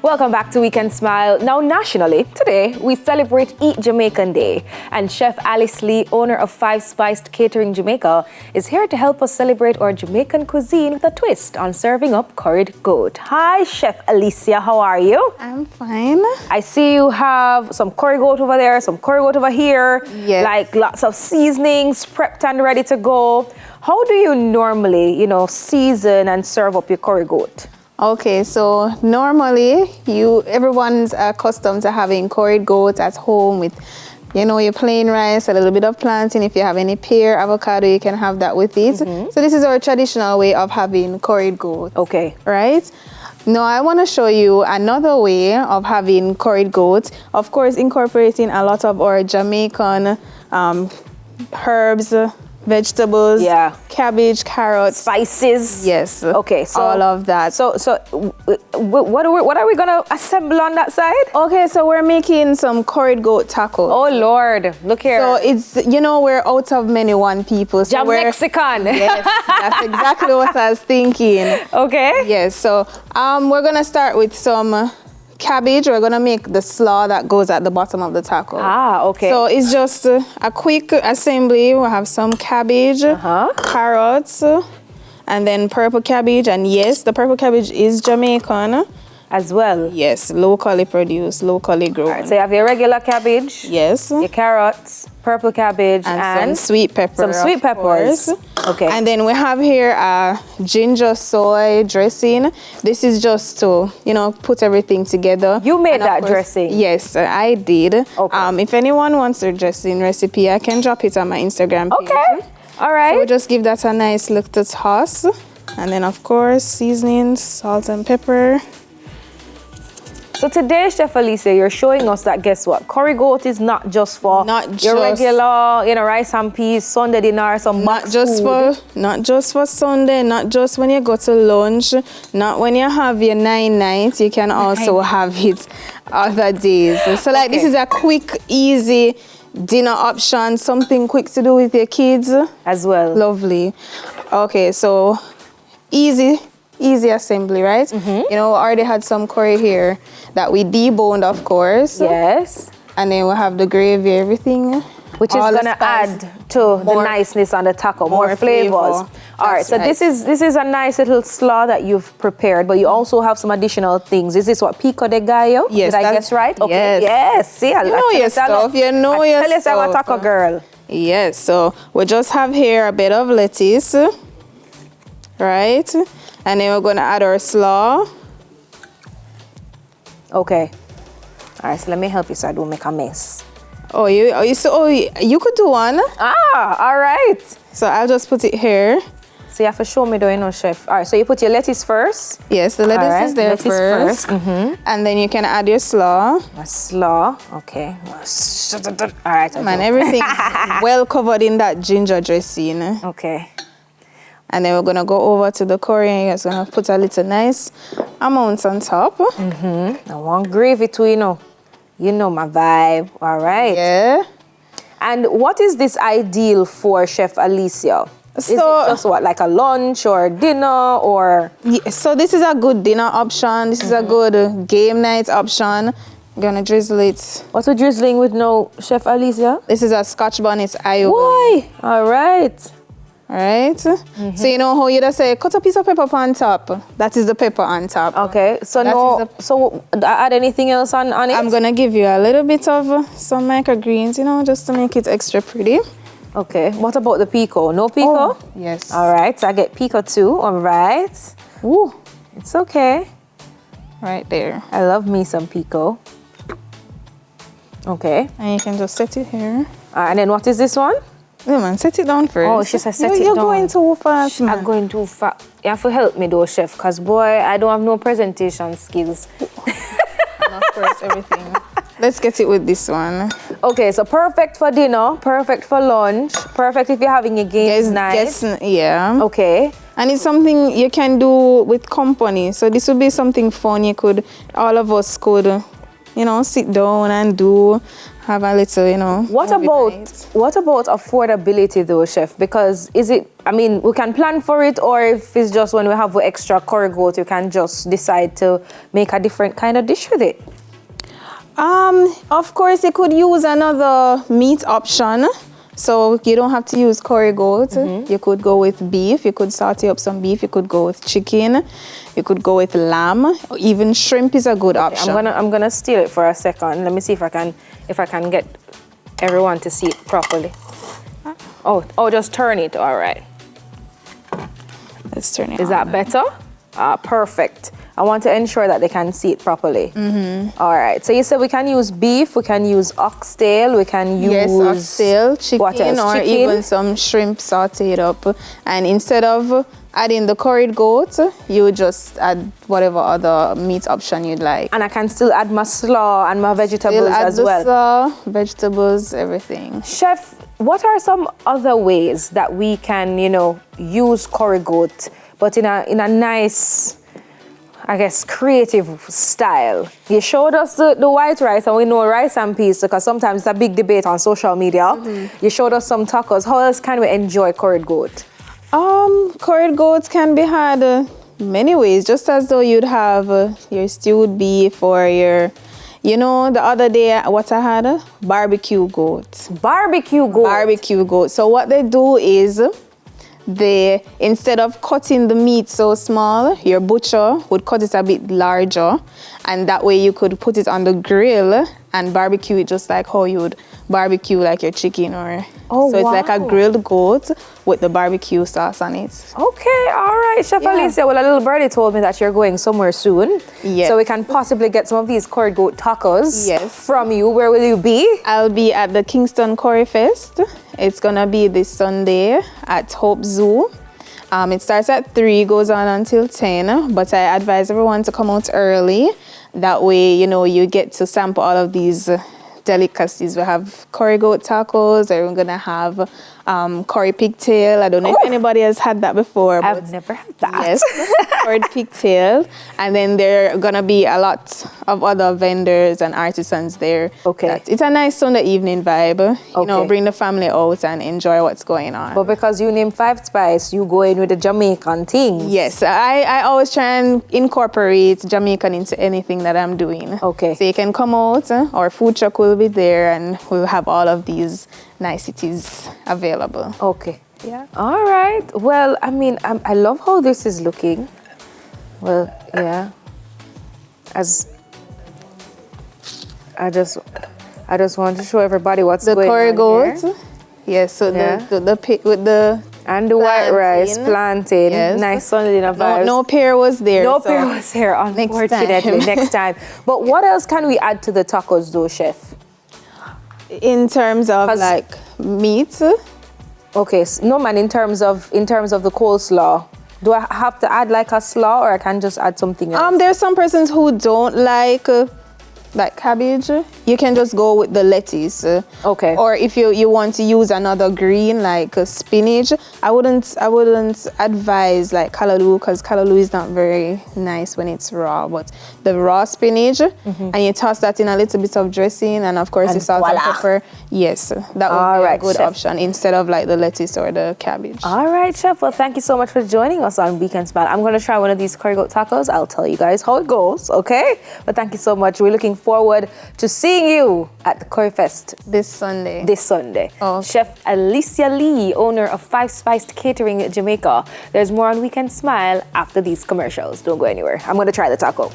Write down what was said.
Welcome back to Weekend Smile. Now, nationally, today we celebrate Eat Jamaican Day. And Chef Alecia, owner of Five Spiced Catering Jamaica, is here to help us celebrate our Jamaican cuisine with a twist on serving up curried goat. Hi, Chef Alecia, how are you? I'm fine. I see you have some curry goat over there, some curry goat over here. Yes. Like lots of seasonings prepped and ready to go. How do you normally, season and serve up your curry goat? Okay, so normally everyone's accustomed to having curried goat at home with, your plain rice, a little bit of plantain. If you have any pear, avocado, you can have that with it. So this is our traditional way of having curried goat. Okay. Right? Now I want to show you another way of having curried goat. Of course, incorporating a lot of our Jamaican herbs, vegetables, cabbage, carrots, spices. Yes. Okay, so all of that. So what are we gonna assemble on that side? Okay, so we're making some curried goat tacos. Oh Lord, look here. So it's we're out of many one people. So Mexican. Yes, that's exactly what I was thinking. Okay. Yes. So we're gonna start with some cabbage. We're gonna make the slaw that goes at the bottom of the taco. Ah, okay. So it's just a quick assembly. We'll have some cabbage, carrots, and then purple cabbage. And yes, the purple cabbage is Jamaican. As well? Yes, locally produced, locally grown. All right, so you have your regular cabbage. Yes. Your carrots, purple cabbage, and some sweet pepper. Some sweet peppers. Okay. And then we have here a ginger soy dressing. This is just to, put everything together. You made that dressing? Yes, I did. Okay. If anyone wants a dressing recipe, I can drop it on my Instagram page. Okay. All right. So we'll just give that a nice little toss. And then, of course, seasonings, salt and pepper. So today, Chef Alecia, you're showing us that, guess what? Curry goat is not just for your regular, rice and peas, Sunday dinner, some not just for Sunday, not just when you go to lunch, not when you have your 9 nights. You can also have it other days. So this is a quick, easy dinner option, something quick to do with your kids. As well. Lovely. Okay, so easy assembly, right? We already had some curry here that we deboned, of course. Yes. And then we'll have the gravy, everything. Which is going to add to the niceness on the taco, more flavors. All right, so this is a nice little slaw that you've prepared, but you also have some additional things. Is this what, pico de gallo? Yes. Did I guess right? Okay. Yes. See, you know your stuff. You know your stuff. Tell us I'm a taco girl. Yes, so we just have here a bit of lettuce, right? And then we're going to add our slaw. Okay. All right, so let me help you so I don't make a mess. You could do one. All right. So I'll just put it here. So you have to show me though, Chef. All right, so you put your lettuce first. Yes, the lettuce is there first. And then you can add your slaw. A slaw, okay. All right. Man, everything's well covered in that ginger dressing. Okay. And then we're going to go over to the curry and you're going to put a little nice amount on top. I want gravy too, You know my vibe. All right. Yeah. And what is this ideal for Chef Alecia? Is it just what, like a lunch or dinner or? Yeah, so this is a good dinner option. This is a good game night option. I'm going to drizzle it. What's we drizzling with now, Chef Alecia? This is a Scotch bonnet aioli. Why? All right. Right? So you know how you just say, cut a piece of pepper on top. That is the pepper on top. Okay, so so add anything else on it? I'm going to give you a little bit of some microgreens, just to make it extra pretty. Okay, what about the pico? No pico? Oh, yes. All right, so I get pico too, all right. Ooh. It's okay. Right there. I love me some pico. Okay. And you can just set it here. And then what is this one? Yeah, man, set it down first. Oh, she said set it down. You're going too fast, man. I'm going too fast. You have to help me though, Chef, because boy, I don't have no presentation skills. And of course, everything. Let's get it with this one. Okay, so perfect for dinner, perfect for lunch, perfect if you're having a game night. Yeah. Okay. And it's something you can do with company. So this would be something fun all of us could sit down and have a little, What movie about night. affordability though, chef? Because we can plan for it, or if it's just when we have extra curry goat, you can just decide to make a different kind of dish with it. Of course, you could use another meat option. So you don't have to use curry goat. You could go with beef. You could saute up some beef. You could go with chicken. You could go with lamb. Or even shrimp is a good option. I'm gonna steal it for a second. Let me see if I can get everyone to see it properly. Oh, just turn it. All right. Let's turn it. Is that better? Perfect. I want to ensure that they can see it properly. All right. So you said we can use beef, we can use oxtail, we can use oxtail, chicken, what else? or Chicken? even some shrimp sauteed up. And instead of adding the curried goat, you just add whatever other meat option you'd like. And I can still add my slaw and my vegetables Still add as the well. slaw, vegetables, everything. Chef, what are some other ways that we can, use curry goat, but in a nice, I guess, creative style? You showed us the white rice, and we know rice and peas because sometimes it's a big debate on social media. You showed us some tacos. How else can we enjoy curried goat? Curried goats can be had many ways, just as though you'd have your stewed beef or your, the other day what I had? Barbecue goat. Barbecue goat. Barbecue goat. So what they do is, instead of cutting the meat so small, your butcher would cut it a bit larger, and that way you could put it on the grill and barbecue it just like how you would barbecue like your chicken so it's like a grilled goat with the barbecue sauce on it. Okay, all right, Chef Alecia. Well, a little birdie told me that you're going somewhere soon. Yes. So we can possibly get some of these curried goat tacos Yes. from you. Where will you be? I'll be at the Kingston Curry Fest. It's gonna be this Sunday at Hope Zoo. It starts at 3, goes on until 10, but I advise everyone to come out early. That way, you get to sample all of these delicacies. We have curry goat tacos, and we're gonna have curry pigtail. I don't know if anybody has had that before. I've never had that. Yes, curried pigtail. And then there are gonna be a lot of other vendors and artisans there. Okay. It's a nice Sunday evening vibe. Okay. Bring the family out and enjoy what's going on. But because you name Five Spice, you go in with the Jamaican things. Yes, I always try and incorporate Jamaican into anything that I'm doing. Okay. So you can come out, our food truck will be there, and we'll have all of these niceties available. Okay. Yeah. All right. Well, I love how this is looking. Well, yeah. As I just want to show everybody what's The going curry on goat. here. Yes, so Yeah. the pig with the And the white rice, plantain. Yes. Nice Sunday dinner vibes. no pear was there. No so pear was here, unfortunately. time. Next time. But what else can we add to the tacos, though, chef? In terms of 'Cause- like meat, Okay, no man. In terms of the coleslaw, do I have to add like a slaw, or I can just add something else? there's some persons who don't like cabbage. You can just go with the lettuce. Okay. Or if you want to use another green like spinach, I wouldn't advise like callaloo, because callaloo is not very nice when it's raw. But the raw spinach, and you toss that in a little bit of dressing, and of course And the salt and voila. pepper. Yes, that would All be right, a good chef. option instead of like the lettuce or the cabbage. All right, chef. Well, thank you so much for joining us on Weekend Smile. I'm going to try one of these curry goat tacos. I'll tell you guys how it goes, okay? But thank you so much. We're looking forward to seeing you at the Curry Fest This Sunday. this Sunday. Oh. Chef Alecia Lee, owner of Five Spiced Catering Jamaica. There's more on Weekend Smile after these commercials. Don't go anywhere. I'm going to try the taco.